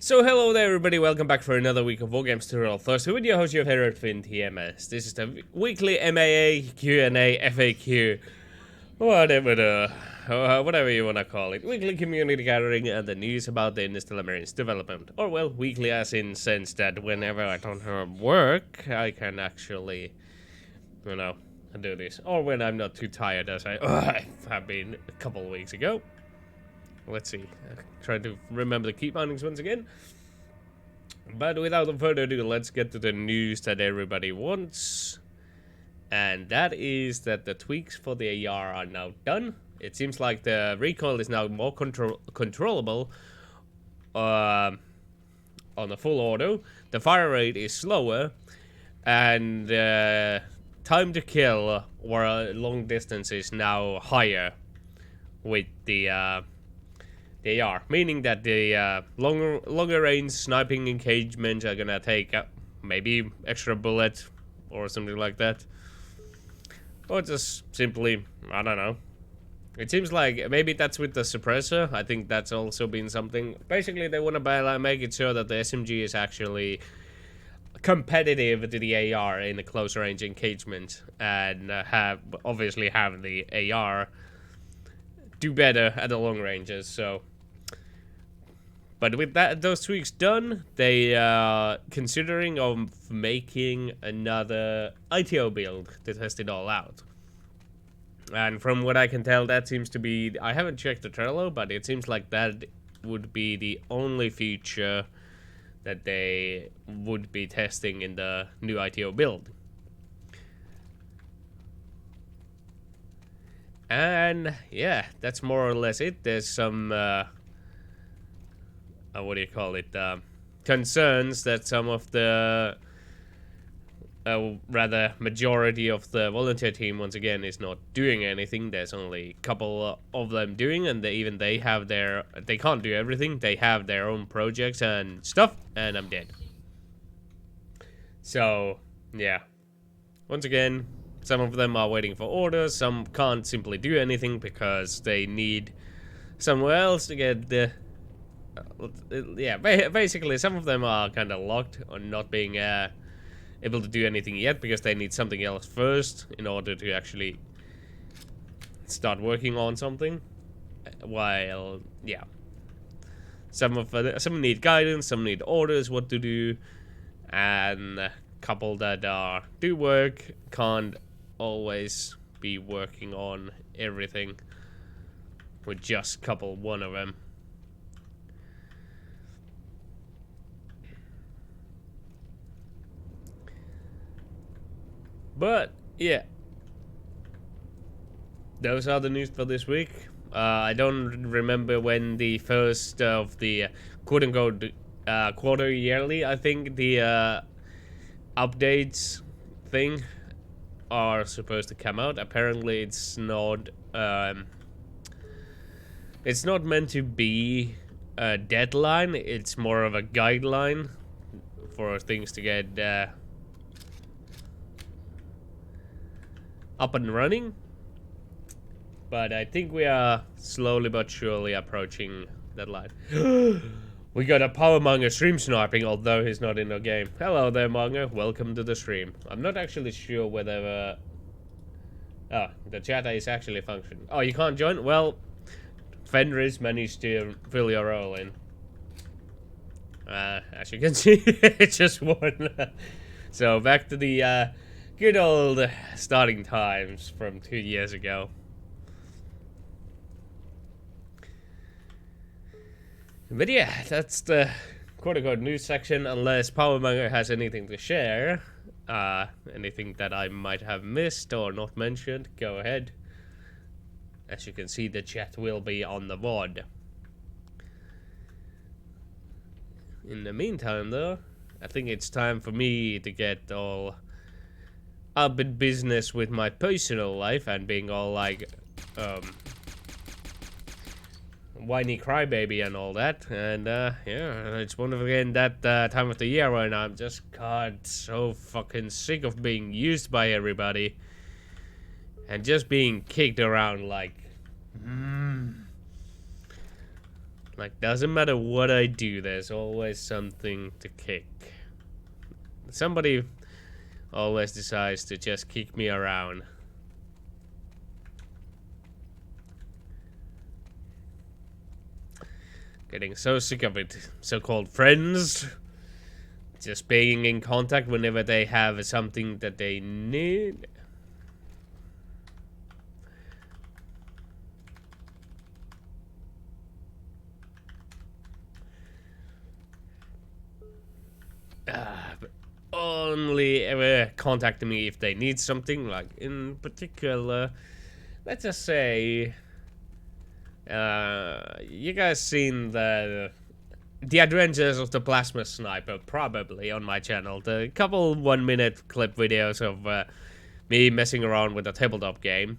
So hello there everybody, welcome back for another week of Wargames tutorial. First with your host, your favorite Finn TMS. This is the weekly MAA, Q&A, FAQ, whatever you wanna call it. Weekly community gathering and the news about the Interstellar Marines development. Or well, weekly as in sense that whenever I don't have work, I can actually, do this. Or when I'm not too tired as I have been a couple of weeks ago. Let's see, trying to remember the key findings once again. But without further ado, let's get to the news that everybody wants. And that is that the tweaks for the AR are now done. It seems like the recoil is now more controllable on the full auto. The fire rate is slower. And time to kill or long distance is now higher with the AR, meaning that the longer range sniping engagements are gonna take maybe extra bullet or something like that, or just simply, I don't know. It seems like maybe that's with the suppressor. I think that's also been something. Basically, they want to make it sure that the SMG is actually competitive to the AR in a close range engagement, and obviously have the AR do better at the long ranges. So. But with those tweaks done, they are considering of making another ITO build to test it all out. And from what I can tell, that seems to be... I haven't checked the Trello, but it seems like that would be the only feature that they would be testing in the new ITO build. And yeah, that's more or less it. There's some... what do you call it, concerns that some of the, rather majority of the volunteer team once again is not doing anything. There's only a couple of them doing, and they have they can't do everything. They have their own projects and stuff, and I'm dead. So, yeah. Once again, some of them are waiting for orders, some can't simply do anything because they need somewhere else to get the... yeah, basically some of them are kind of locked on not being able to do anything yet because they need something else first in order to actually start working on something. While, yeah, some need guidance, some need orders what to do, and a couple that do work can't always be working on everything with just one of them. But, yeah. Those are the news for this week. I don't remember when the first of the quote-unquote quarter yearly, I think, the updates thing are supposed to come out. Apparently it's not meant to be a deadline. It's more of a guideline for things to get up and running, but I think we are slowly but surely approaching that line. We got a powermonger stream sniping, although he's not in the game. Hello there, Monger. Welcome to the stream. I'm not actually sure whether the chat is actually functioning. Oh, you can't join? Well, Fenris managed to fill your role in. As you can see, it's just one. So back to the good old starting times from 2 years ago. But yeah, that's the quote-unquote news section, unless Powermonger has anything to share. Anything that I might have missed or not mentioned, go ahead. As you can see, the chat will be on the VOD. In the meantime, though, I think it's time for me to get all up in business with my personal life and being all like whiny crybaby and all that. And yeah, it's one of again that time of the year when I'm just so fucking sick of being used by everybody and just being kicked around like Like, doesn't matter what I do, there's always something to kick. Somebody always decides to just kick me around. Getting so sick of it. So-called friends just being in contact whenever they have something that they need. But only ever contact me if they need something. Like, in particular, let's just say, you guys seen the Adventures of the Plasma Sniper, probably, on my channel. The couple 1-minute clip videos of me messing around with a tabletop game.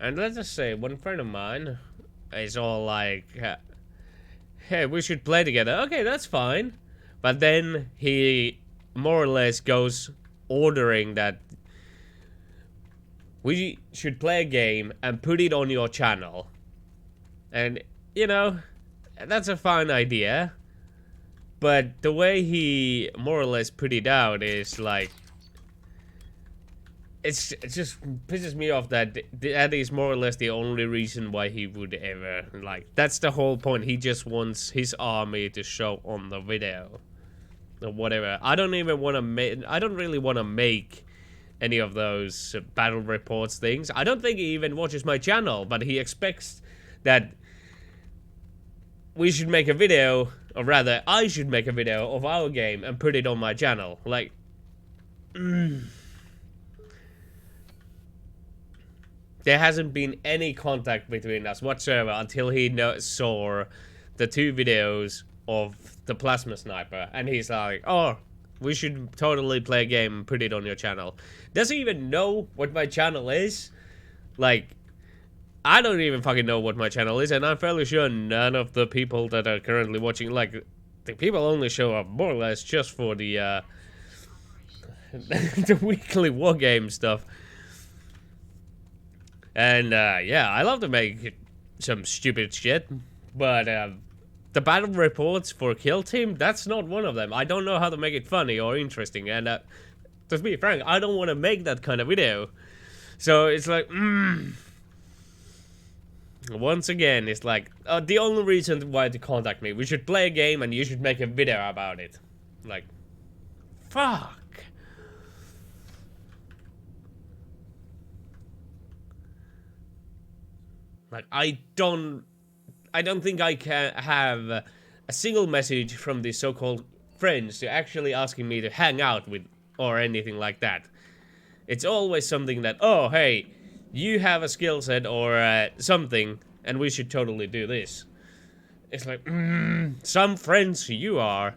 And let's just say, one friend of mine is all like, hey, we should play together. Okay, that's fine. But then he more or less goes ordering that we should play a game and put it on your channel. And, you know, that's a fine idea. But the way he more or less put it out is like, it just pisses me off that that is more or less the only reason why he would ever, like, that's the whole point. He just wants his army to show on the video. Or whatever. I don't even want to make, I don't really want to make any of those battle reports things. I don't think he even watches my channel, but he expects that we should make a video, or rather, I should make a video of our game and put it on my channel. Like, there hasn't been any contact between us whatsoever until he saw the 2 videos of the Plasma Sniper, and he's like, oh, we should totally play a game and put it on your channel. Does he even know what my channel is? Like, I don't even fucking know what my channel is, and I'm fairly sure none of the people that are currently watching, like, the people only show up more or less just for the the weekly wargame stuff. And yeah, I love to make some stupid shit, but the battle reports for Kill Team, that's not one of them. I don't know how to make it funny or interesting, and to be frank, I don't want to make that kind of video. So it's like, once again, it's like, the only reason why to contact me, we should play a game and you should make a video about it. Like, fuck. Like, I don't think I can have a single message from these so-called friends to actually asking me to hang out with or anything like that. It's always something that, oh, hey, you have a skill set or something, and we should totally do this. It's like, some friends you are.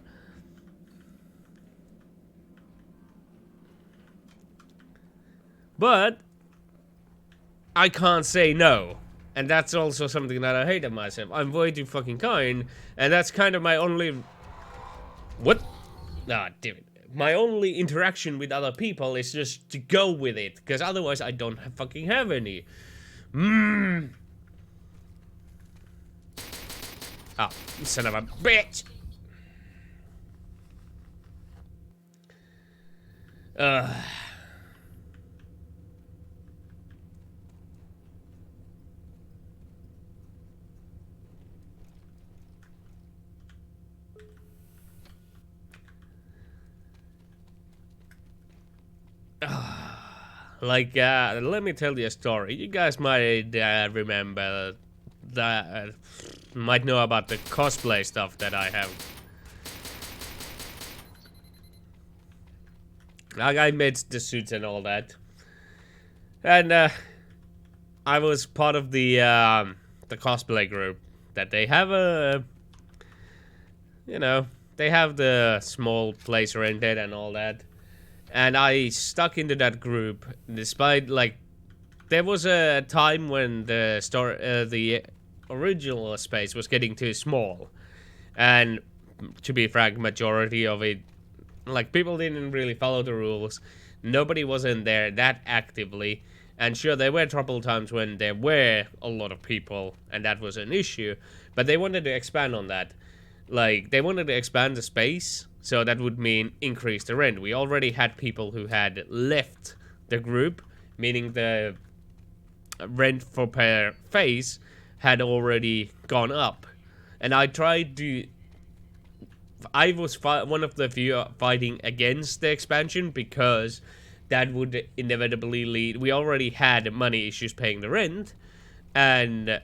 But I can't say no. And that's also something that I hate of myself. I'm way too fucking kind, and that's kind of my only... What? Ah, damn it. My only interaction with other people is just to go with it, because otherwise I don't fucking have any. Ah, son of a bitch! Like, let me tell you a story. You guys might remember that, might know about the cosplay stuff that I have. Like, I made the suits and all that. And, I was part of the cosplay group that they have a, you know, they have the small place rented and all that. And I stuck into that group despite, like, there was a time when the original space was getting too small. And to be frank, majority of it, like, people didn't really follow the rules. Nobody was in there that actively. And sure, there were troubled times when there were a lot of people, and that was an issue. But they wanted to expand on that. Like, they wanted to expand the space, so that would mean increase the rent. We already had people who had left the group, meaning the rent for per phase had already gone up. And I tried to... I was one of the few fighting against the expansion, because that would inevitably lead... We already had money issues paying the rent, and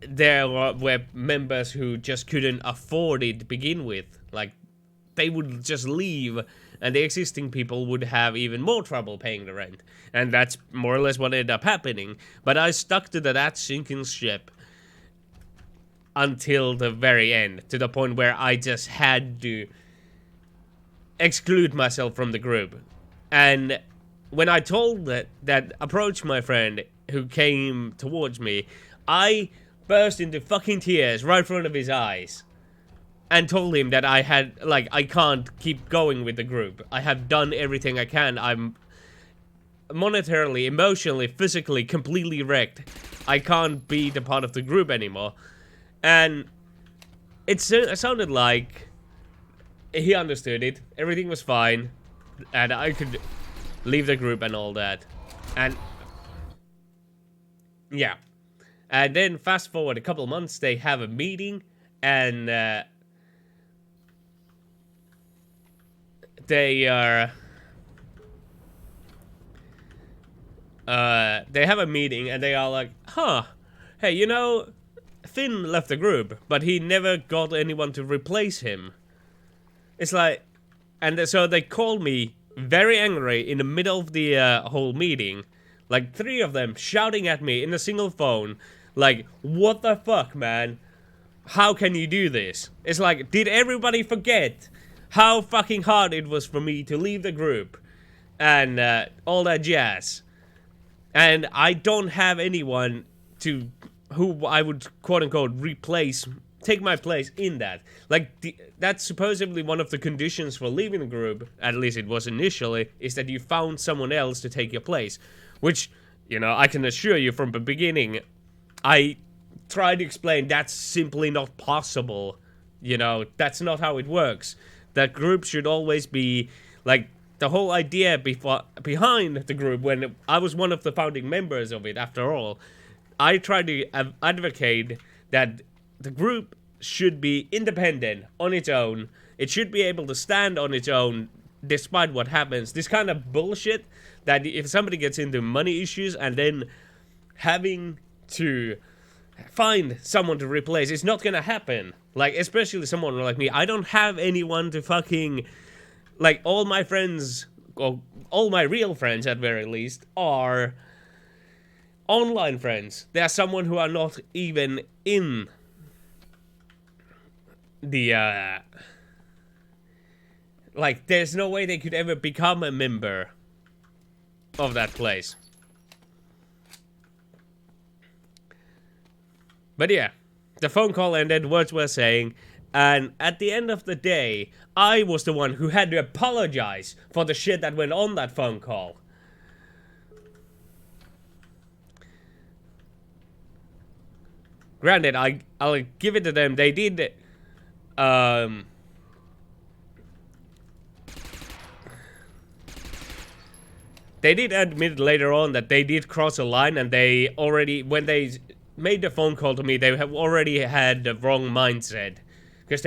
there were members who just couldn't afford it to begin with. Like, they would just leave, and the existing people would have even more trouble paying the rent. And that's more or less what ended up happening. But I stuck to that sinking ship until the very end, to the point where I just had to exclude myself from the group. And when I told that approached my friend who came towards me, I burst into fucking tears right in front of his eyes and told him that I can't keep going with the group. I have done everything I can. I'm monetarily, emotionally, physically completely wrecked. I can't be the part of the group anymore. And it sounded like he understood it. Everything was fine, and I could leave the group and all that. And yeah. And then fast forward a couple months, they have a meeting, and they have a meeting, and they are like, huh, hey, you know, Finn left the group, but he never got anyone to replace him. It's like, and so they called me very angry in the middle of the whole meeting, like 3 of them shouting at me in a single phone, like, what the fuck, man? How can you do this? It's like, did everybody forget how fucking hard it was for me to leave the group and all that jazz? And I don't have anyone to who I would quote-unquote replace, take my place in that. Like, that's supposedly one of the conditions for leaving the group, at least it was initially, is that you found someone else to take your place. Which, you know, I can assure you from the beginning, I tried to explain that's simply not possible. You know, that's not how it works. That group should always be, like, the whole idea behind the group, when I was one of the founding members of it, after all, I tried to advocate that the group should be independent on its own. It should be able to stand on its own despite what happens. This kind of bullshit that if somebody gets into money issues and then having to find someone to replace, it's not gonna happen. Like, especially someone like me. I don't have anyone to fucking... Like, all my friends, or all my real friends at very least, are online friends. They are someone who are not even in the, like, there's no way they could ever become a member of that place. But yeah, the phone call ended, words were saying, and at the end of the day, I was the one who had to apologize for the shit that went on that phone call. Granted, I'll give it to them, they did, they did admit later on that they did cross a line, and they already, when they made the phone call to me, they have already had the wrong mindset. Because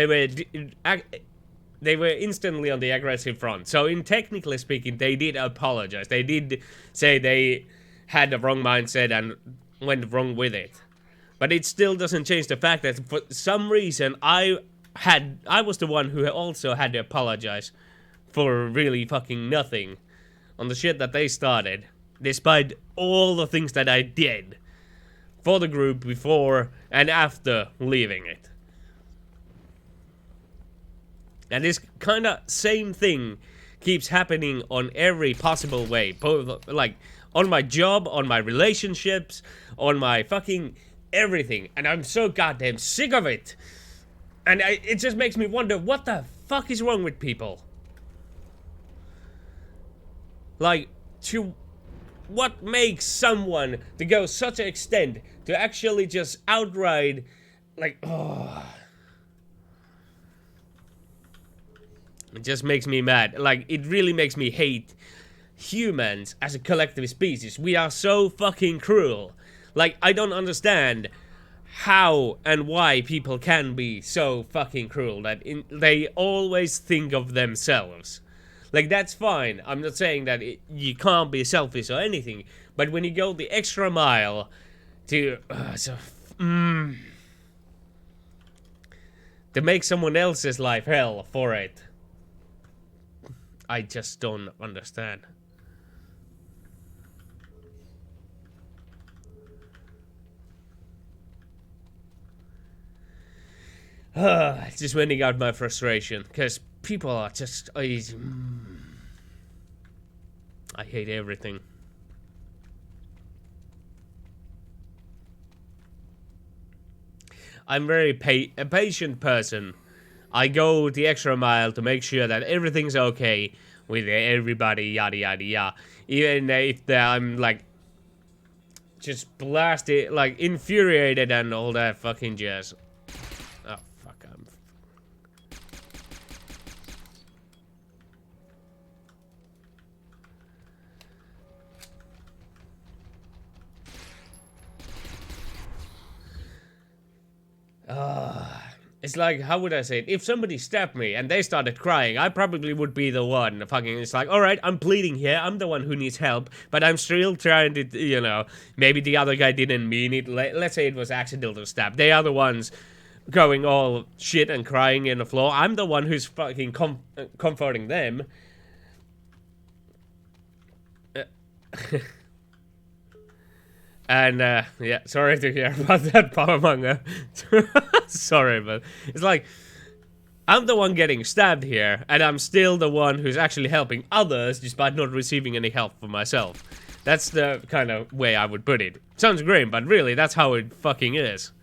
they were instantly on the aggressive front. So, in technically speaking, they did apologize. They did say they had the wrong mindset and went wrong with it. But it still doesn't change the fact that for some reason I was the one who also had to apologize for really fucking nothing on the shit that they started, despite all the things that I did for the group before and after leaving it. And this kind of same thing keeps happening on every possible way. Both, like, on my job, on my relationships, on my fucking everything. And I'm so goddamn sick of it. And it just makes me wonder, what the fuck is wrong with people? Like, to what makes someone to go such an extent to actually just outright, like, oh. It just makes me mad. Like, it really makes me hate humans as a collective species. We are so fucking cruel. Like, I don't understand how and why people can be so fucking cruel that they always think of themselves. Like, that's fine. I'm not saying that you can't be selfish or anything, but when you go the extra mile to to make someone else's life hell for it, I just don't understand. Just venting out my frustration, because people are just... I hate everything. I'm very a patient person. I go the extra mile to make sure that everything's okay with everybody, yada yada yada. Even if I'm like just blasted, like infuriated and all that fucking jazz. Oh fuck, it's like, how would I say it? If somebody stabbed me and they started crying, I probably would be the one fucking, it's like, alright, I'm bleeding here, I'm the one who needs help, but I'm still trying to, you know, maybe the other guy didn't mean it, let's say it was accidental stab. They are the ones going all shit and crying in the floor. I'm the one who's fucking comforting them. And, yeah, sorry to hear about that, Power Manga. Sorry, but it's like, I'm the one getting stabbed here, and I'm still the one who's actually helping others, despite not receiving any help for myself. That's the kind of way I would put it. Sounds grim, but really, that's how it fucking is.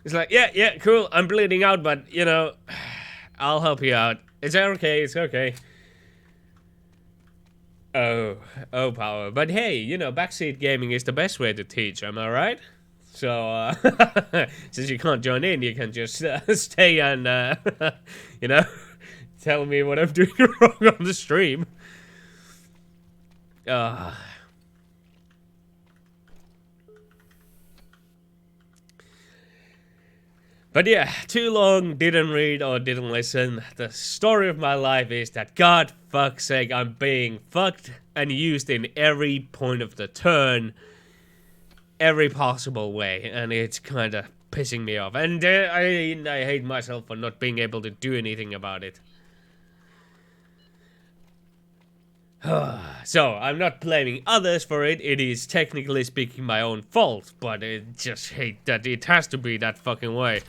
It's like, yeah, cool, I'm bleeding out, but, you know, I'll help you out. It's okay, it's okay. Oh, Power. But hey, you know, backseat gaming is the best way to teach, am I right? So, since you can't join in, you can just stay and, you know, tell me what I'm doing wrong on the stream. But yeah, too long, didn't read or didn't listen. The story of my life is that, God fuck's sake, I'm being fucked and used in every point of the turn, every possible way, and it's kind of pissing me off. And I hate myself for not being able to do anything about it. So, I'm not blaming others for it, it is technically speaking my own fault, but I just hate that it has to be that fucking way.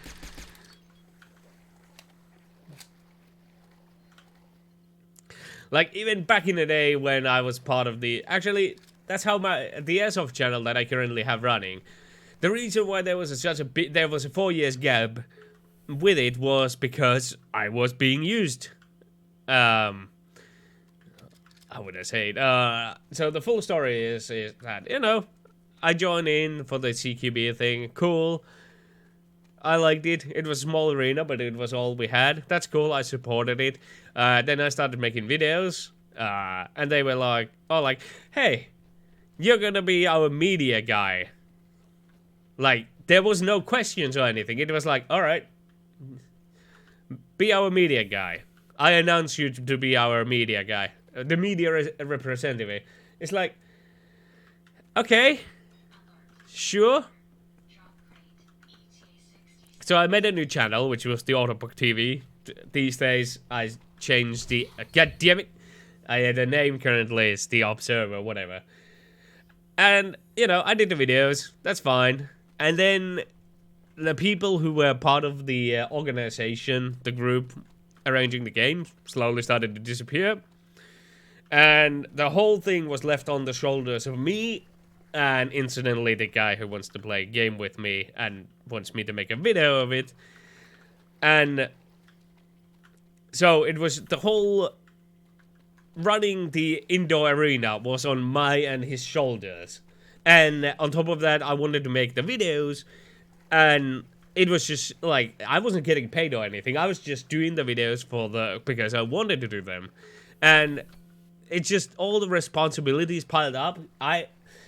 Like, even back in the day when I was part of the... Actually, that's how the Airsoft channel that I currently have running. The reason why there was there was a 4 years gap with it was because I was being used. How would I say it? So the full story is that, you know, I joined in for the CQB thing. Cool. I liked it. It was a small arena, but it was all we had. That's cool. I supported it. Then I started making videos. And they were like, hey, you're gonna be our media guy. Like, there was no questions or anything. It was like, alright, be our media guy. I announce you to be our media guy. The media representative. It's like, okay, sure. So I made a new channel, which was the Autobook TV. These days, I changed the... God damn it! I had a name currently, it's the Observer, whatever. And, you know, I did the videos, that's fine. And then, the people who were part of the organization, the group arranging the game, slowly started to disappear. And the whole thing was left on the shoulders of me, and incidentally the guy who wants to play a game with me and wants me to make a video of it. And so it was the whole running the indoor arena was on my and his shoulders. And on top of that, I wanted to make the videos, and it was just like, I wasn't getting paid or anything. I was just doing the videos because I wanted to do them. And it's just all the responsibilities piled up.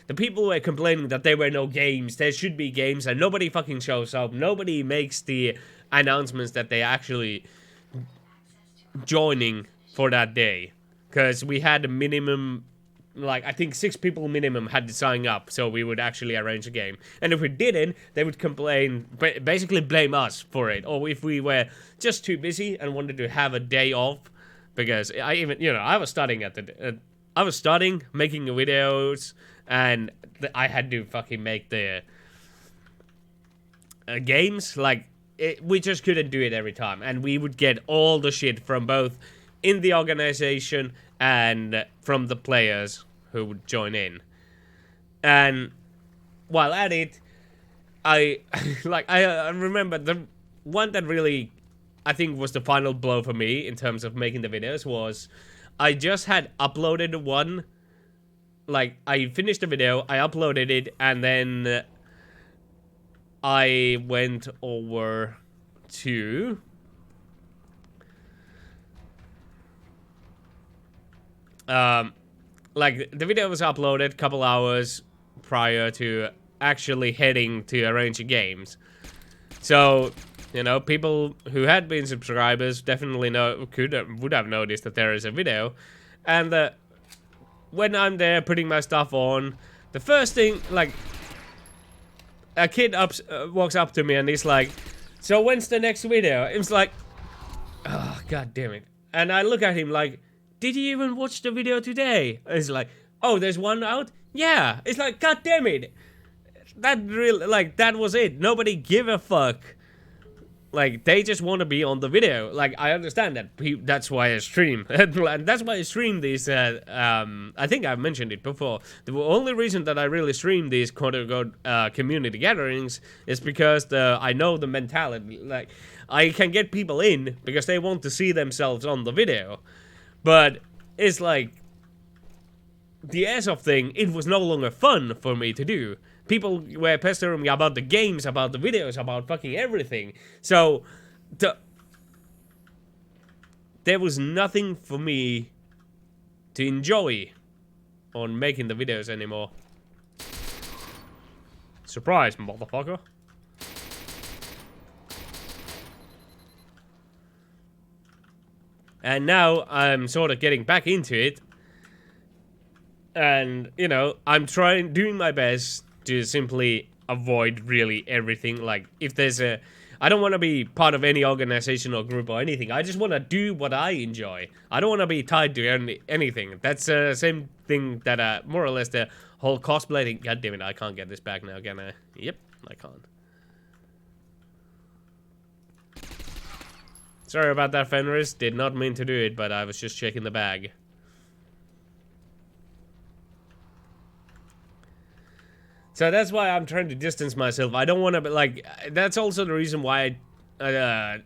The people were complaining that there were no games. There should be games, and nobody fucking shows up. Nobody makes the announcements that they actually joining for that day. Because we had a minimum, like, I think 6 people minimum had to sign up, so we would actually arrange a game. And if we didn't, they would complain, basically blame us for it. Or if we were just too busy and wanted to have a day off. Because I was studying I was studying, making videos, and I had to fucking make the games. Like, we just couldn't do it every time. And we would get all the shit from both in the organization and from the players who would join in. And while at it, I remember the one that really, I think, was the final blow for me in terms of making the videos was I just had uploaded one. Like, I finished the video, I uploaded it, and then I went over to like, the video was uploaded a couple hours prior to actually heading to arrange games. So, you know, people who had been subscribers definitely would have noticed that there is a video. And when I'm there putting my stuff on, the first thing, like, a kid walks up to me and he's like, "So when's the next video?" It's like, oh, god damn it. And I look at him like, "Did you even watch the video today?" And he's like, "Oh, there's one out?" Yeah. It's like, god damn it. That was it. Nobody give a fuck. Like, they just want to be on the video. Like, I understand that. That's why I stream. And that's why I stream these, I think I've mentioned it before. The only reason that I really stream these quote-unquote community gatherings is because I know the mentality. Like, I can get people in because they want to see themselves on the video. But it's like, the airsoft thing, it was no longer fun for me to do. People were pestering me about the games, about the videos, about fucking everything. So, there was nothing for me to enjoy on making the videos anymore. Surprise, motherfucker. And now I'm sort of getting back into it. And, you know, I'm doing my best to simply avoid really everything. Like, if there's I don't want to be part of any organization or group or anything. I just want to do what I enjoy. I don't want to be tied to anything. That's the same thing that, more or less, the whole cosplay thing. God damn it, I can't get this back now, can I? Yep, I can't. Sorry about that, Fenris. Did not mean to do it, but I was just checking the bag. So that's why I'm trying to distance myself. I don't want to be like, that's also the reason why I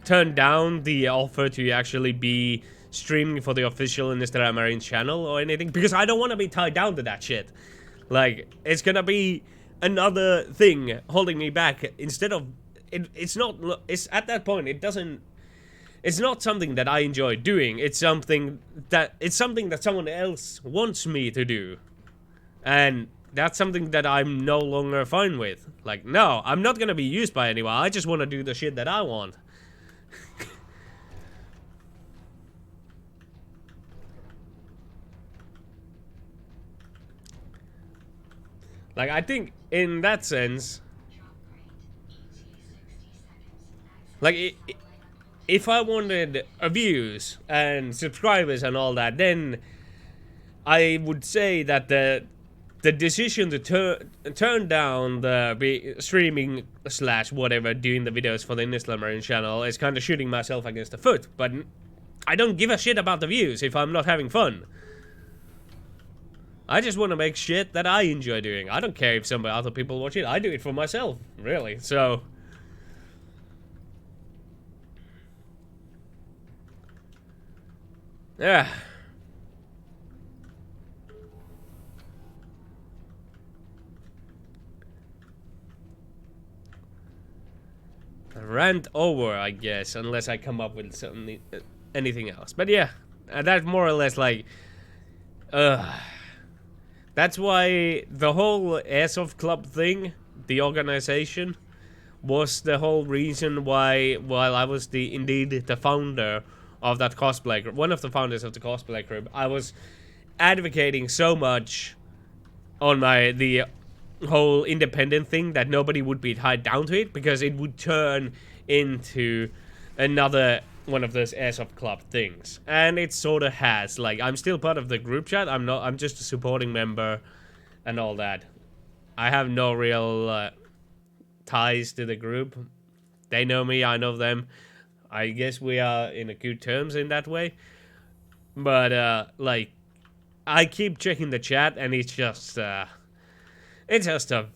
turned down the offer to actually be streaming for the official Interstellar Marines channel or anything, because I don't want to be tied down to that shit. Like, it's gonna be another thing holding me back instead of, it's at that point, it's not something that I enjoy doing. It's something that someone else wants me to do. And that's something that I'm no longer fine with. Like, no, I'm not gonna be used by anyone. I just want to do the shit that I want. Like, I think in that sense, like, if I wanted views and subscribers and all that, then I would say that the decision to turn down the streaming / whatever, doing the videos for the Interstellar Marines channel is kind of shooting myself against the foot. But I don't give a shit about the views if I'm not having fun. I just want to make shit that I enjoy doing. I don't care if other people watch it. I do it for myself, really. So, yeah. rant over, I guess, unless I come up with something, anything else. But yeah, that's more or less like, that's why the whole Airsoft Club thing, the organization, was the whole reason why, while I was indeed the founder of that cosplay group, one of the founders of the cosplay group, I was advocating so much on the whole independent thing that nobody would be tied down to it, because it would turn into another one of those Airsoft Club things. And it sort of has. Like, I'm still part of the group chat. I'm just a supporting member and all that. I have no real ties to the group. They know me, I know them. I guess we are in a good terms in that way. But like, I keep checking the chat and it's just a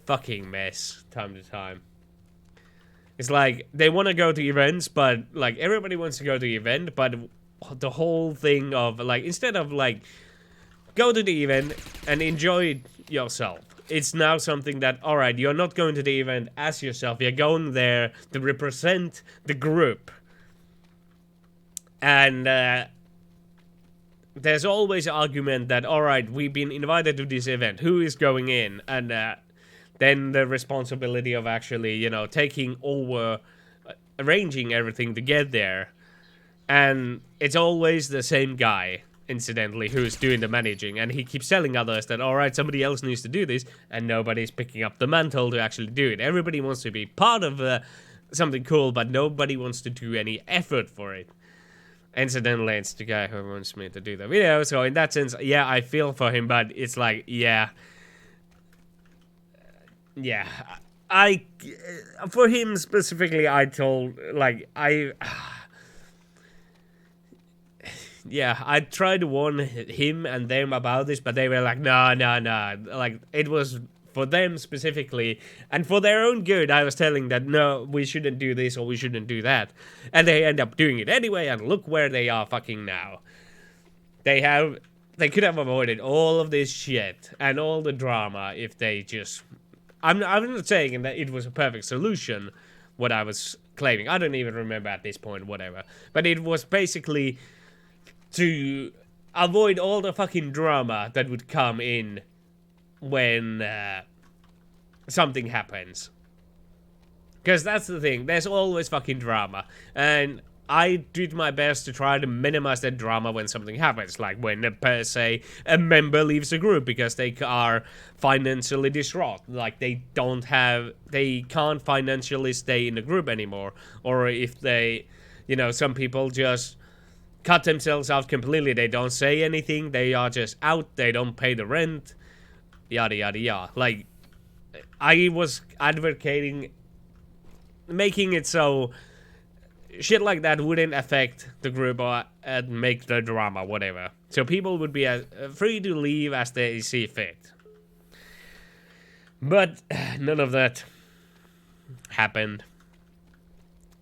fucking mess time to time. It's like, they want to go to events, but like, everybody wants to go to the event, but the whole thing of like, instead of like, go to the event and enjoy yourself, it's now something that, alright, you're not going to the event as yourself, you're going there to represent the group. And there's always an argument that, alright, we've been invited to this event, who is going in? And then the responsibility of actually, you know, taking over, arranging everything to get there. And it's always the same guy, incidentally, who's doing the managing, and he keeps telling others that, alright, somebody else needs to do this, and nobody's picking up the mantle to actually do it. Everybody wants to be part of something cool, but nobody wants to do any effort for it. Incidentally, it's the guy who wants me to do the video, so in that sense, yeah, I feel for him, but it's like, yeah, for him specifically, I told, like, yeah, I tried to warn him and them about this, but they were like, no, like, it was for them specifically, and for their own good, I was telling that, no, we shouldn't do this, or we shouldn't do that, and they end up doing it anyway, and look where they are fucking now. They could have avoided all of this shit, and all the drama, if they just... I'm not saying that it was a perfect solution, what I was claiming. I don't even remember at this point, whatever. But it was basically to avoid all the fucking drama that would come in when something happens. Because that's the thing, there's always fucking drama. And I did my best to try to minimize that drama when something happens, like when, per se, a member leaves the group because they are financially distraught, like they can't financially stay in the group anymore, or if they, you know, some people just cut themselves out completely, they don't say anything, they are just out, they don't pay the rent, yada yada yada. Like, I was advocating making it so shit like that wouldn't affect the group or make the drama, whatever. So people would be free to leave as they see fit. But none of that happened.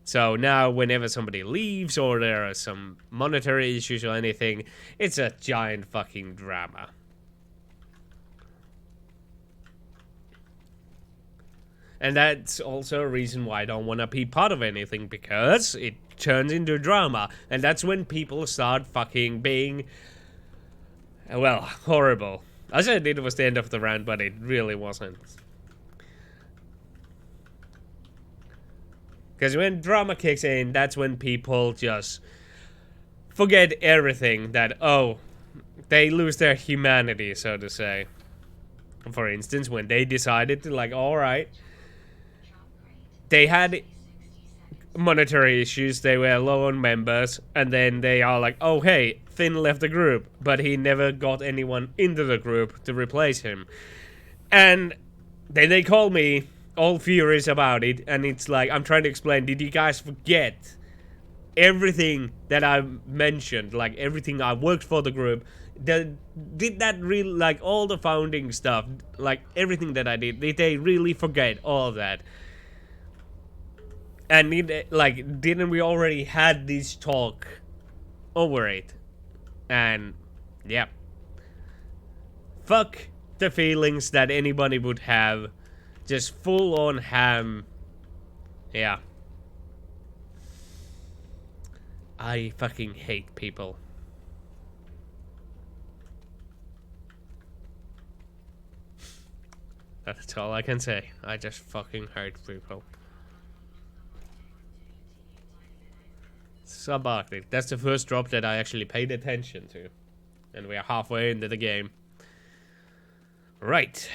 So now whenever somebody leaves or there are some monetary issues or anything, it's a giant fucking drama. And that's also a reason why I don't want to be part of anything, because it turns into drama. And that's when people start fucking being, well, horrible. I said it was the end of the rant, but it really wasn't. Because when drama kicks in, that's when people just forget everything that, oh, they lose their humanity, so to say. For instance, when they decided to, like, alright, they had monetary issues, they were low on members, and then they are like, oh hey, Finn left the group, but he never got anyone into the group to replace him. And then they call me, all furious about it, and it's like, I'm trying to explain, did you guys forget everything that I mentioned, like everything I worked for the group? Did that really, like all the founding stuff, like everything that I did they really forget all of that? And didn't we already had this talk over it? And yeah, fuck the feelings that anybody would have, just full on ham. Yeah, I fucking hate people. That's all I can say. I just fucking hate people. Subarctic. That's the first drop that I actually paid attention to. And we are halfway into the game. Right.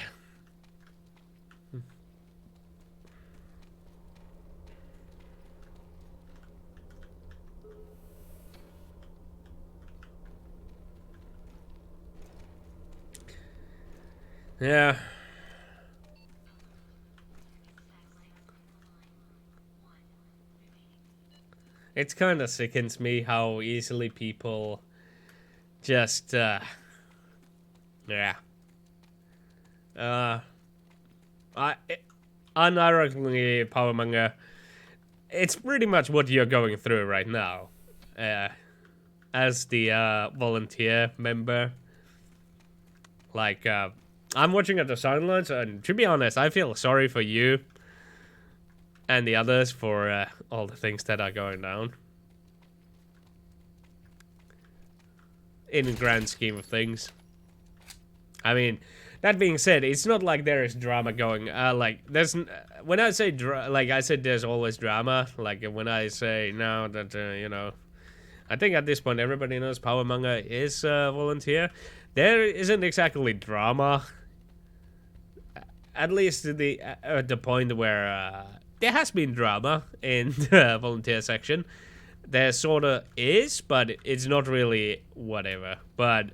Yeah. It's kind of sickens me how easily people just, yeah. Unironically, Power Manga, it's pretty much what you're going through right now. As the volunteer member. Like, I'm watching at the sidelines, and to be honest, I feel sorry for you and the others for all the things that are going down. In the grand scheme of things. I mean, that being said, it's not like there is drama going. Like, there's when I say like I said, there's always drama. Like when I say now that you know, I think at this point everybody knows Power Manga is volunteer. There isn't exactly drama. At least at the point where there has been drama in the volunteer section. There sorta is, but it's not really whatever. But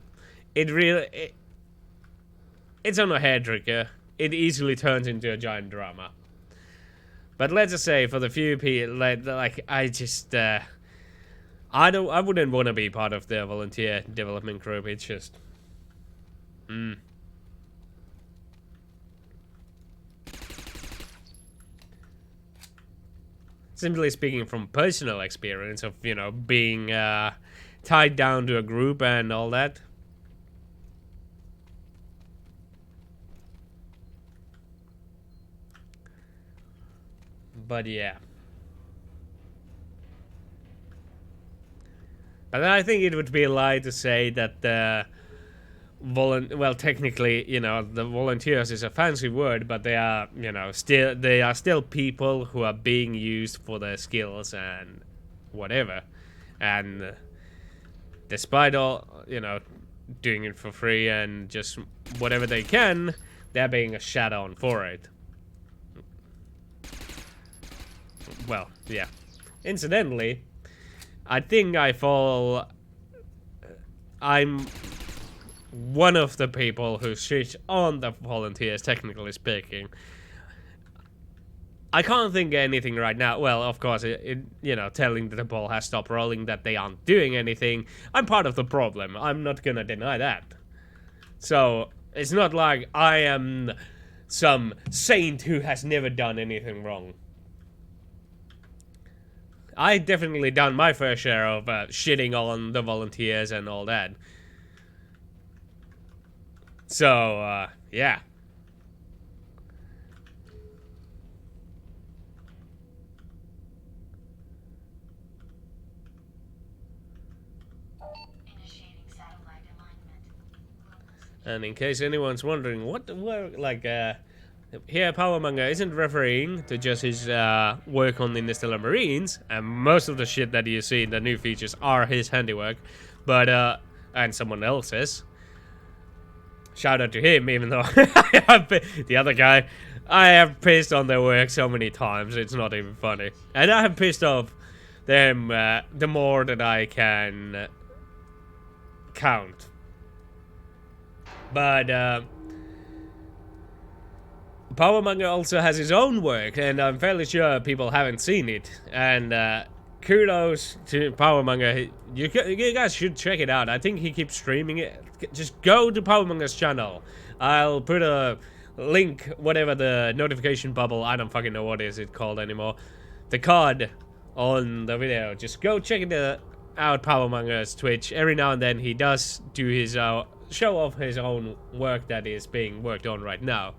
it really it's on a hair trigger. It easily turns into a giant drama. But let's just say for the few people, like I just I wouldn't want to be part of the volunteer development group. It's just simply speaking from personal experience of, you know, being tied down to a group and all that. But yeah. But I think it would be a lie to say that the well, technically, you know, the volunteers is a fancy word, but they are, you know, still people who are being used for their skills and whatever. And despite all, you know, doing it for free and just whatever they can, they're being shat on for it. Well, yeah. Incidentally, I think I'm one of the people who shit on the volunteers, technically speaking. I can't think of anything right now. Well, of course, you know, telling that the ball has stopped rolling, that they aren't doing anything. I'm part of the problem. I'm not gonna deny that. So, it's not like I am some saint who has never done anything wrong. I definitely done my fair share of shitting on the volunteers and all that. So, yeah. And in case anyone's wondering, here Power Manga isn't referring to just his work on the Interstellar Marines, and most of the shit that you see in the new features are his handiwork, but, and someone else's. Shout out to him, even though the other guy, I have pissed on their work so many times, it's not even funny. And I have pissed off them the more that I can count. But Power Manga also has his own work, and I'm fairly sure people haven't seen it. And kudos to Power Manga. You guys should check it out. I think he keeps streaming it. Just go to Power Manga's channel. I'll put a link, whatever the notification bubble, I don't fucking know what is it called anymore, the card on the video. Just go check it out, Power Manga's Twitch. Every now and then he does do his show off his own work that is being worked on right now.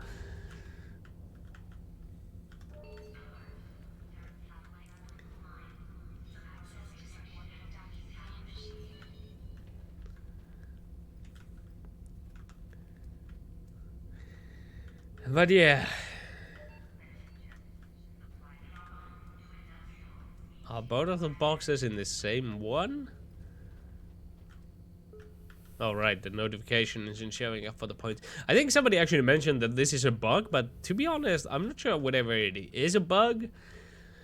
But yeah. Are both of the boxes in the same one? Oh, right, the notification isn't showing up for the points. I think somebody actually mentioned that this is a bug, but to be honest, I'm not sure whatever it is a bug.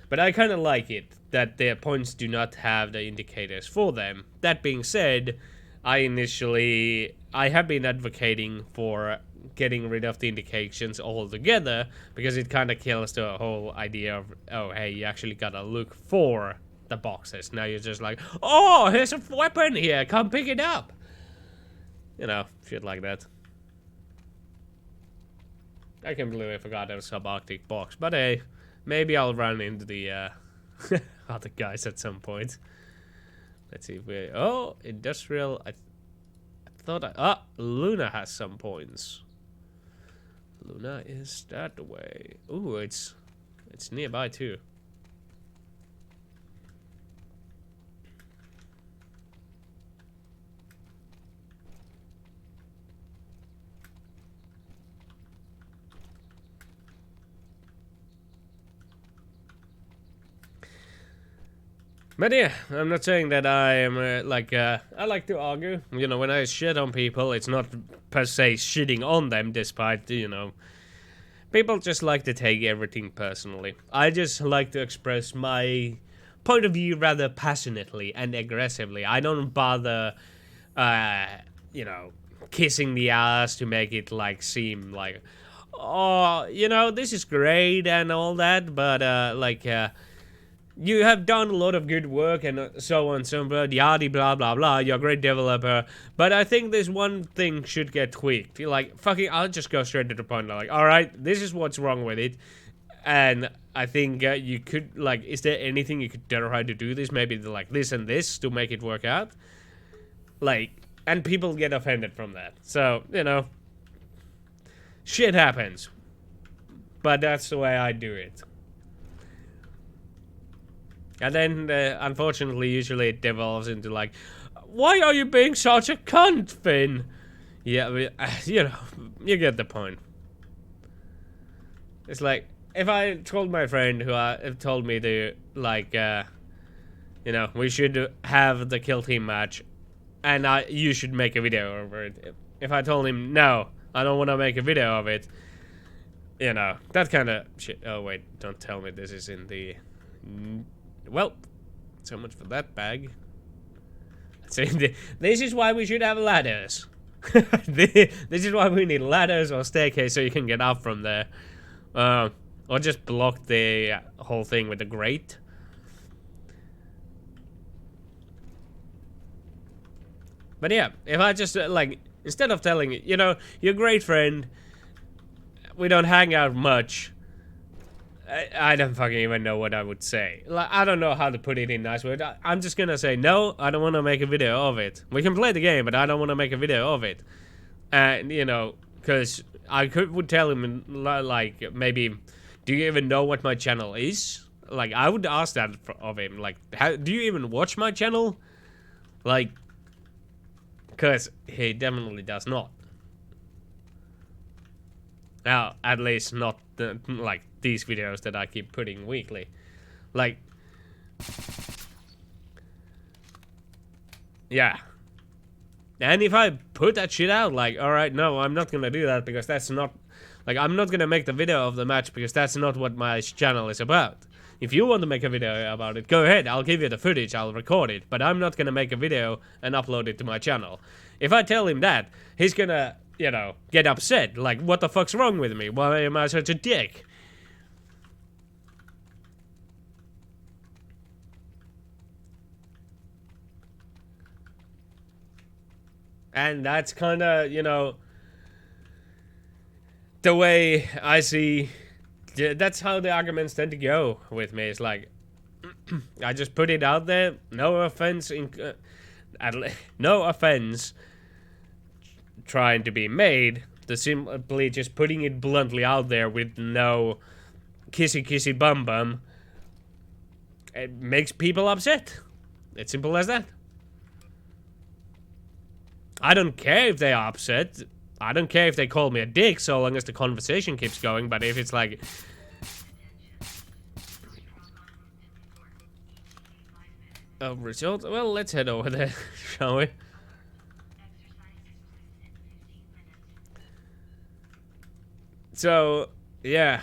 But I kind of like it, that their points do not have the indicators for them. That being said, I have been advocating for getting rid of the indications altogether, because it kind of kills the whole idea of, oh, hey, you actually gotta look for the boxes. Now you're just like, oh, here's a weapon here, come pick it up. You know, shit like that. I completely forgot there was a subarctic box, but hey, maybe I'll run into the other guys at some point. Let's see if we... Oh, industrial... I thought Luna has some points. Luna is that way. Ooh, it's nearby too. But yeah, I'm not saying that I am I like to argue. You know, when I shit on people, it's not per se shitting on them, despite, you know, people just like to take everything personally. I just like to express my point of view rather passionately and aggressively. I don't bother, you know, kissing the ass to make it like seem like, oh, you know, this is great and all that, but you have done a lot of good work and so on, so on, yada blah blah blah, you're a great developer, but I think this one thing should get tweaked. Like, fucking, I'll just go straight to the point, like, alright, this is what's wrong with it, and I think you could, like, is there anything you could try to do this, maybe like this and this, to make it work out? Like, and people get offended from that, so, you know, shit happens, but that's the way I do it. And then, unfortunately, usually it devolves into like, why are you being such a cunt, Finn? Yeah, you know, you get the point. It's like, if I told my friend who told me to, like, you know, we should have the kill team match, and you should make a video over it. If I told him, no, I don't want to make a video of it, you know, that kind of shit. Oh, wait, don't tell me this is in the... Well, so much for that bag. This is why we should have ladders. This is why we need ladders or staircase so you can get up from there. Or just block the whole thing with a grate. But yeah, if I just, like, instead of telling you, you know, you're a great friend, we don't hang out much, I don't fucking even know what I would say. Like, I don't know how to put it in nice words. I'm just gonna say, no, I don't want to make a video of it. We can play the game, but I don't want to make a video of it. And, you know, because I would tell him, like, maybe, do you even know what my channel is? Like, I would ask that of him. Like, do you even watch my channel? Like, because he definitely does not. Now, at least not, like, these videos that I keep putting weekly. Like, yeah. And if I put that shit out, like, alright, no, I'm not gonna do that because that's not, like, I'm not gonna make the video of the match because that's not what my channel is about. If you want to make a video about it, go ahead, I'll give you the footage, I'll record it, but I'm not gonna make a video and upload it to my channel. If I tell him that, he's gonna, you know, get upset, like, what the fuck's wrong with me? Why am I such a dick? And that's kind of, you know, the way I see, that's how the arguments tend to go with me. It's like, I just put it out there, no offense, no offense trying to be made, simply just putting it bluntly out there with no kissy bum bum, it makes people upset. It's simple as that. I don't care if they are upset. I don't care if they call me a dick so long as the conversation keeps going, but if it's like... a result? Well, let's head over there, shall we? So, yeah.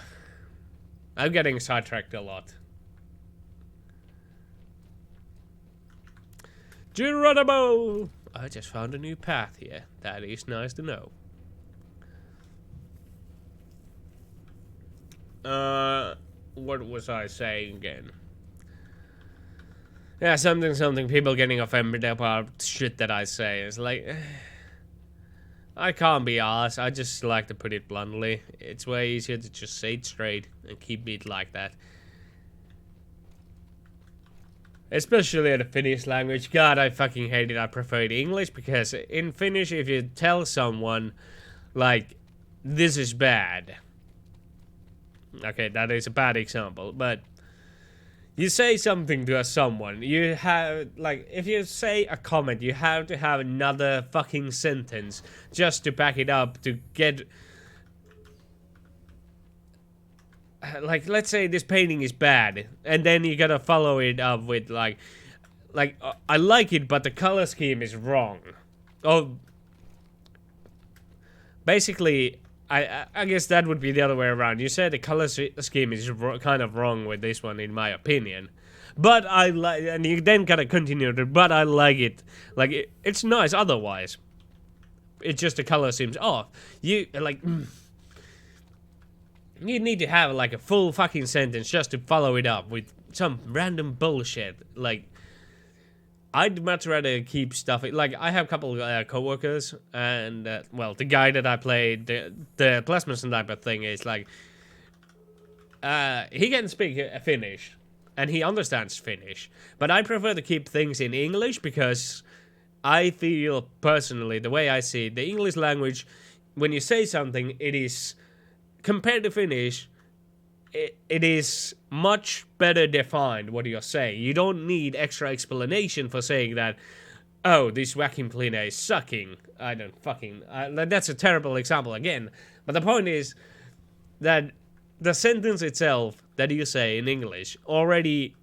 I'm getting sidetracked a lot. Geronimo! I just found a new path here. That is nice to know. What was I saying again? Yeah, something, people getting offended about shit that I say. It's like... I can't be arsed. I just like to put it bluntly. It's way easier to just say it straight and keep it like that. Especially in the Finnish language. God, I fucking hate it. I prefer it English because in Finnish, if you tell someone, like, this is bad. Okay, that is a bad example, but you say something to someone, you have, like, if you say a comment, you have to have another fucking sentence just to back it up to get... Like, let's say this painting is bad, and then you gotta follow it up with, like, I like it, but the color scheme is wrong. Oh, basically, I guess that would be the other way around. You said the color scheme is kind of wrong with this one, in my opinion. But I like, and you then gotta continue to, but I like it. Like, it's nice otherwise. It's just the color seems off. You, like... You need to have, like, a full fucking sentence just to follow it up with some random bullshit. Like, I'd much rather keep stuff... Like, I have a couple co-workers, and, well, the guy that I played, the plasma sniper thing is, like... he can speak Finnish, and he understands Finnish. But I prefer to keep things in English, because I feel, personally, the way I see it, the English language, when you say something, it is... Compared to Finnish, it is much better defined what you're saying. You don't need extra explanation for saying that, oh, this vacuum cleaner is sucking. I don't fucking... that's a terrible example again. But the point is that the sentence itself that you say in English already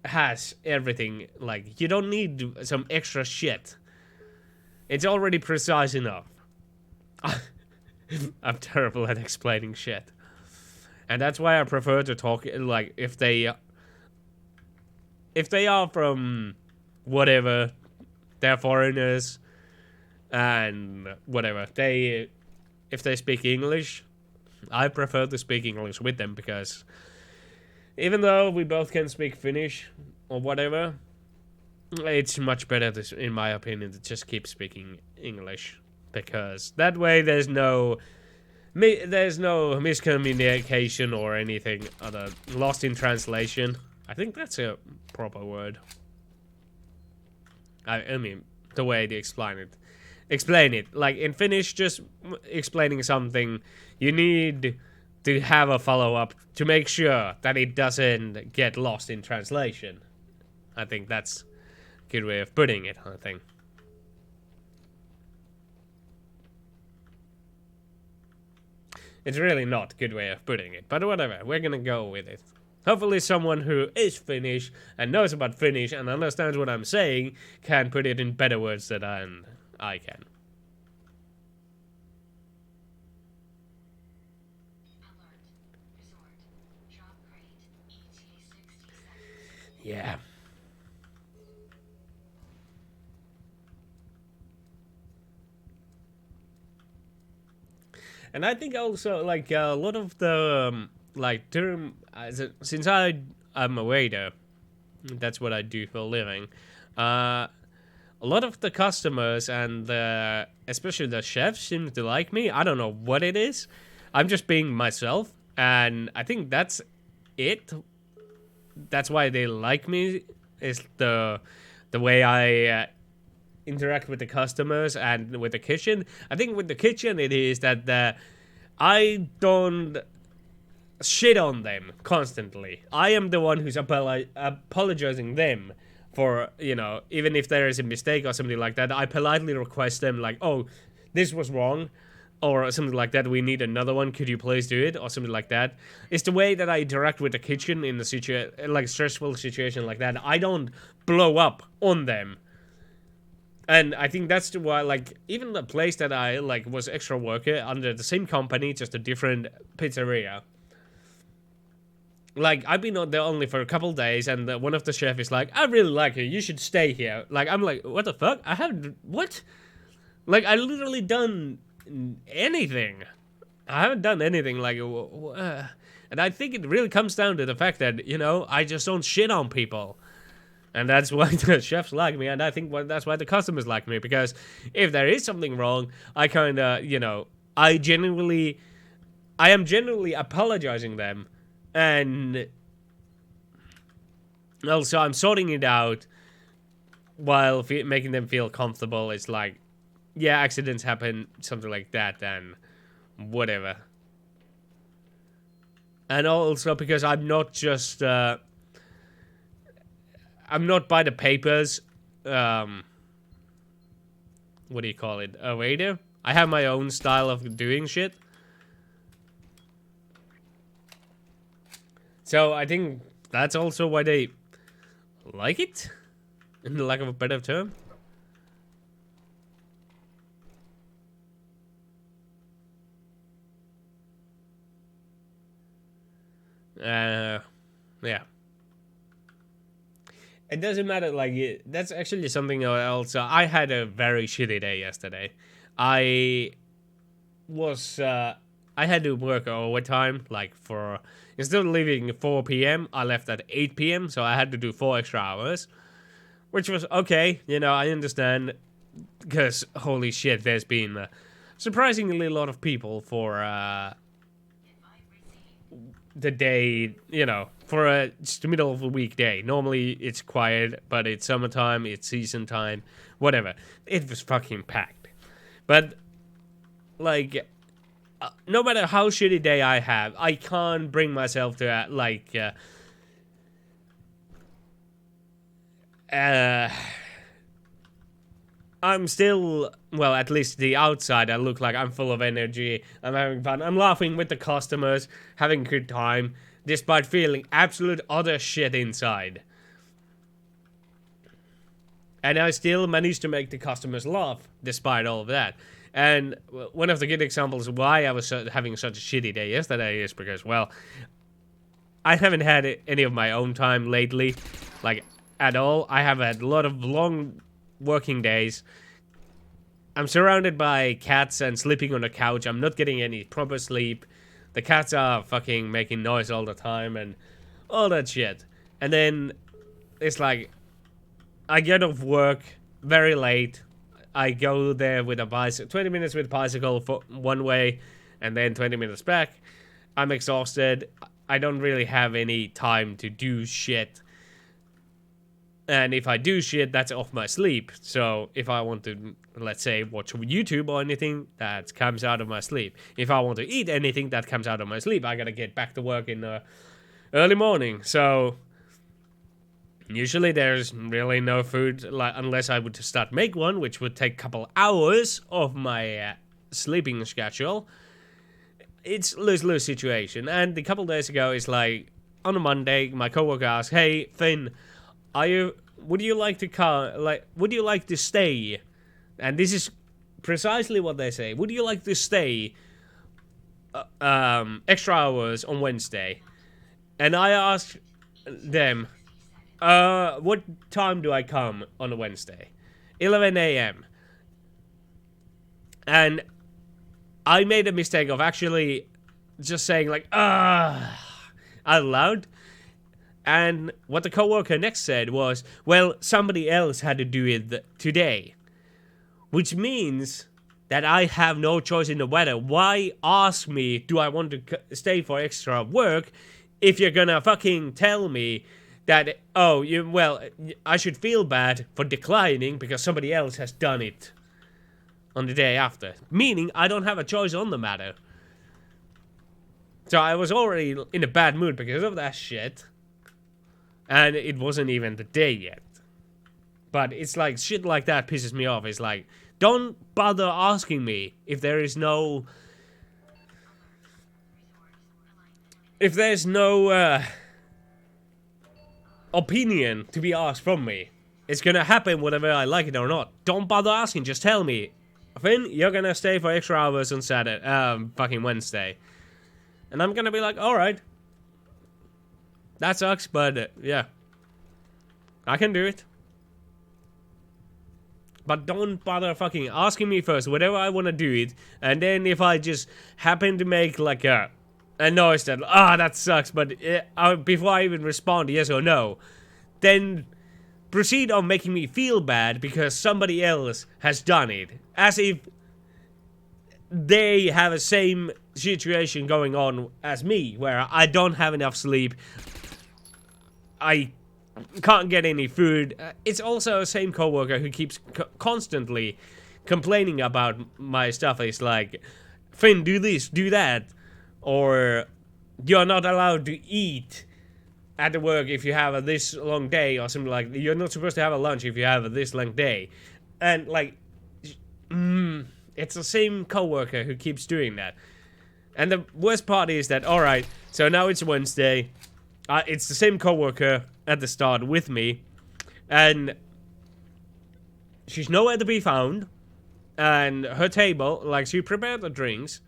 has everything. Like, you don't need some extra shit. It's already precise enough. I'm terrible at explaining shit. And that's why I prefer to talk, like, if they are from whatever, they're foreigners, and whatever, if they speak English, I prefer to speak English with them, because even though we both can speak Finnish, or whatever, it's much better, in my opinion, to just keep speaking English. Because that way there's no miscommunication or anything other lost in translation. I think that's a proper word. I mean, the way they explain it. Like in Finnish, just explaining something, you need to have a follow-up to make sure that it doesn't get lost in translation. I think that's a good way of putting it, I think. It's really not a good way of putting it, but whatever, we're gonna go with it. Hopefully someone who is Finnish and knows about Finnish and understands what I'm saying can put it in better words than I can. Yeah. And I think also, like, a lot of the, like, term, since I'm a waiter, that's what I do for a living, a lot of the customers and especially the chefs seem to like me. I don't know what it is. I'm just being myself, and I think that's it. That's why they like me, is the way I interact with the customers and with the kitchen. I think with the kitchen it is that I don't shit on them constantly. I am the one who's apologizing them for, you know, even if there is a mistake or something like that. I politely request them, like, oh, this was wrong, or something like that. We need another one. Could you please do it, or something like that? It's the way that I interact with the kitchen in a like stressful situation like that. I don't blow up on them. And I think that's why, like, even the place that I, like, was extra worker under the same company, just a different pizzeria. Like, I've been there only for a couple days, and one of the chefs is like, I really like you should stay here. Like, I'm like, what the fuck? I haven't, what? Like, I literally done anything. I haven't done anything, like, and I think it really comes down to the fact that, you know, I just don't shit on people. And that's why the chefs like me, and I think that's why the customers like me, because if there is something wrong, I kind of, you know, I am genuinely apologizing them, and also I'm sorting it out while making them feel comfortable. It's like, yeah, accidents happen, something like that, and whatever. And also because I'm not just... I'm not by the papers, what do you call it, a waiter. I have my own style of doing shit. So I think that's also why they like it, in the lack of a better term. Yeah. It doesn't matter, like, that's actually something else. I had a very shitty day yesterday. I had to work overtime, like, instead of leaving at 4 p.m., I left at 8 p.m., so I had to do 4 extra hours, which was okay, you know, I understand, because, holy shit, there's been surprisingly a lot of people for, the day, you know, for just the middle of a weekday. Normally it's quiet, but it's summertime, it's season time, whatever. It was fucking packed. But, like, no matter how shitty day I have, I can't bring myself to, I'm still, well, at least the outside, I look like I'm full of energy, I'm having fun, I'm laughing with the customers, having a good time, despite feeling absolute utter shit inside. And I still managed to make the customers laugh, despite all of that. And one of the good examples why I was having such a shitty day yesterday is because, well, I haven't had any of my own time lately, like, at all. I have had a lot of long working days. I'm surrounded by cats and sleeping on the couch. I'm not getting any proper sleep. The cats are fucking making noise all the time and all that shit. And then it's like, I get off work very late. I go there with a bicycle, 20 minutes with a bicycle for one way, and then 20 minutes back. I'm exhausted. I don't really have any time to do shit. And if I do shit, that's off my sleep. So if I want to, let's say, watch YouTube or anything, that comes out of my sleep. If I want to eat anything, that comes out of my sleep. I gotta get back to work in the early morning. So usually there's really no food, like, unless I would start make one, which would take a couple hours of my sleeping schedule. It's lose-lose situation. And a couple days ago, it's like, on a Monday, my coworker asked, "Hey, Finn, would you like to stay?" And this is precisely what they say. Would you like to stay extra hours on Wednesday? And I asked them, what time do I come on a Wednesday? 11 a.m. And I made a mistake of actually just saying, like, out loud. And what the coworker next said was, well, somebody else had to do it today. Which means that I have no choice in the matter. Why ask me, do I want to stay for extra work, if you're gonna fucking tell me that, I should feel bad for declining because somebody else has done it on the day after. Meaning, I don't have a choice on the matter. So I was already in a bad mood because of that shit. And it wasn't even the day yet. But it's like, shit like that pisses me off. It's like, don't bother asking me if there's no opinion to be asked from me. It's gonna happen whether I like it or not. Don't bother asking, just tell me, Finn, you're gonna stay for extra hours on fucking Wednesday. And I'm gonna be like, alright. That sucks, but yeah. I can do it. But don't bother fucking asking me first, whatever I wanna do it. And then if I just happen to make like a noise that, that sucks, but before I even respond yes or no, then proceed on making me feel bad because somebody else has done it. As if they have the same situation going on as me, where I don't have enough sleep, I can't get any food. It's also the same coworker who keeps constantly complaining about my stuff. It's like, Finn, do this, do that. Or, you're not allowed to eat at the work if you have this long day, or something like that. You're not supposed to have a lunch if you have this long day. And, like, it's the same coworker who keeps doing that. And the worst part is that, alright, so now it's Wednesday. It's the same coworker at the start with me. And she's nowhere to be found. And her table, like, she prepared the drinks.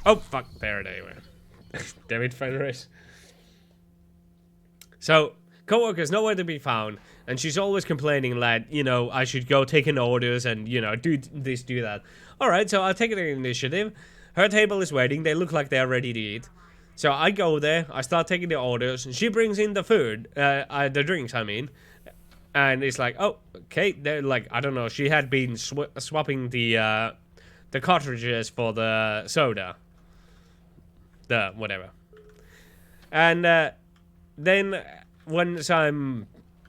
Oh, fuck, there they were. Damn it, Fenris. So, coworker's nowhere to be found, and she's always complaining that, you know, I should go taking orders and, you know, do this, do that. Alright, so I'll take the initiative. Her table is waiting, they look like they're ready to eat. So I go there, I start taking the orders, and she brings in the food, the drinks, I mean. And it's like, oh, okay, they're like, I don't know, she had been swapping the cartridges for the soda. Whatever. And then once I'm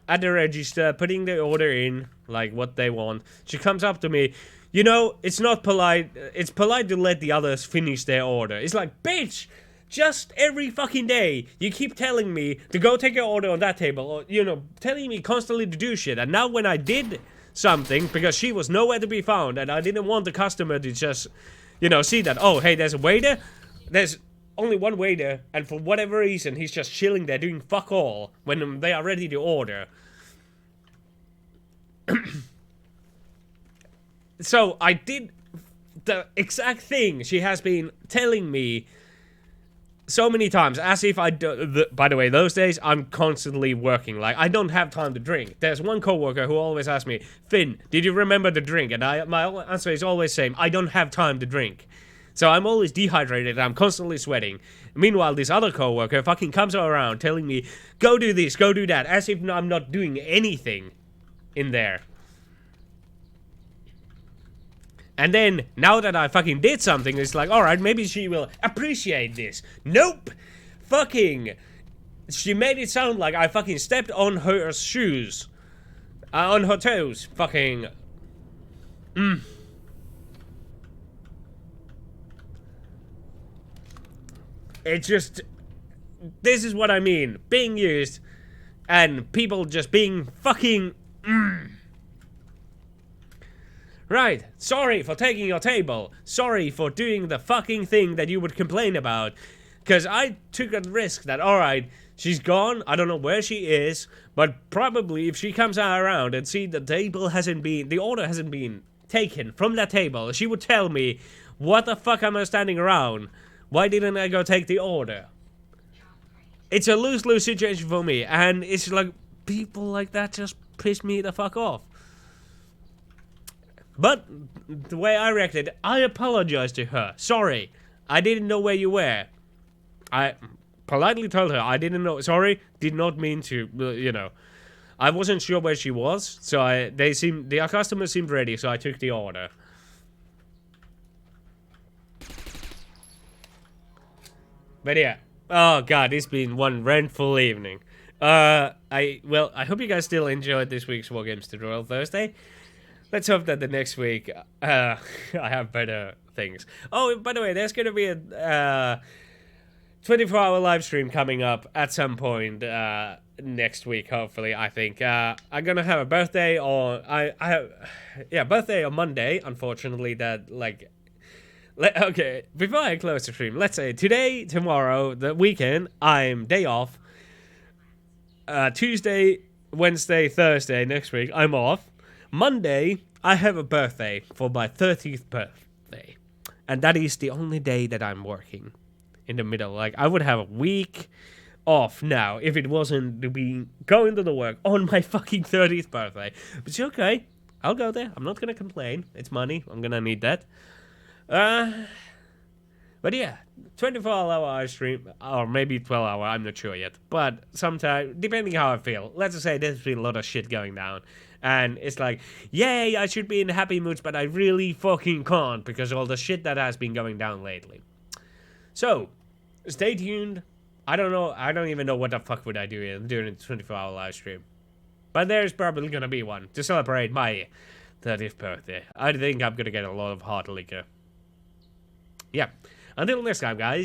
at the register putting the order in, like what they want, she comes up to me, you know, it's not polite, it's polite to let the others finish their order. It's like, bitch, just every fucking day you keep telling me to go take your order on that table, or, you know, telling me constantly to do shit. And now when I did something, because she was nowhere to be found, and I didn't want the customer to just, you know, see that, oh, hey, there's a waiter, there's only one waiter, and for whatever reason, he's just chilling there doing fuck all when they are ready to order. So, I did the exact thing she has been telling me so many times, as if I do. By the way, those days, I'm constantly working. Like, I don't have time to drink. There's one coworker who always asks me, Finn, did you remember the drink? And my answer is always the same, I don't have time to drink. So I'm always dehydrated, I'm constantly sweating. Meanwhile, this other coworker fucking comes around telling me, go do this, go do that, as if I'm not doing anything in there. And then, now that I fucking did something, it's like, alright, maybe she will appreciate this. Nope! Fucking... She made it sound like I fucking stepped on her shoes. On her toes. Fucking... It's just... This is what I mean. Being used, and people just being fucking... Right, sorry for taking your table. Sorry for doing the fucking thing that you would complain about. Because I took a risk that, alright, she's gone, I don't know where she is, but probably if she comes around and see the order hasn't been taken from that table, she would tell me, what the fuck am I standing around? Why didn't I go take the order? It's a lose-lose situation for me, and it's like, people like that just piss me the fuck off. But, the way I reacted, I apologized to her. Sorry, I didn't know where you were. I politely told her, I didn't know, sorry, did not mean to, you know. I wasn't sure where she was, so the customer seemed ready, so I took the order. But yeah, oh god, it's been one rantful evening. I hope you guys still enjoyed this week's Wargames Tutorial Thursday. Let's hope that the next week, I have better things. Oh, by the way, there's gonna be 24-hour live stream coming up at some point next week, hopefully. I think I'm gonna have a birthday on birthday on Monday. Unfortunately, that like. Okay, before I close the stream, let's say today, tomorrow, the weekend, I'm day off. Tuesday, Wednesday, Thursday next week, I'm off. Monday, I have a birthday for my 30th birthday. And that is the only day that I'm working in the middle. Like, I would have a week off now if it wasn't to be going to the work on my fucking 30th birthday. But it's okay. I'll go there. I'm not going to complain. It's money. I'm going to need that. But yeah, 24-hour live stream, or maybe 12-hour, I'm not sure yet. But sometime, depending how I feel. Let's just say there's been a lot of shit going down. And it's like, yay, I should be in happy moods, but I really fucking can't because of all the shit that has been going down lately. So, stay tuned. I don't know, I don't even know what the fuck would I do during the 24-hour live stream. But there's probably gonna be one to celebrate my 30th birthday. I think I'm gonna get a lot of hard liquor. Yeah. Until next time, guys.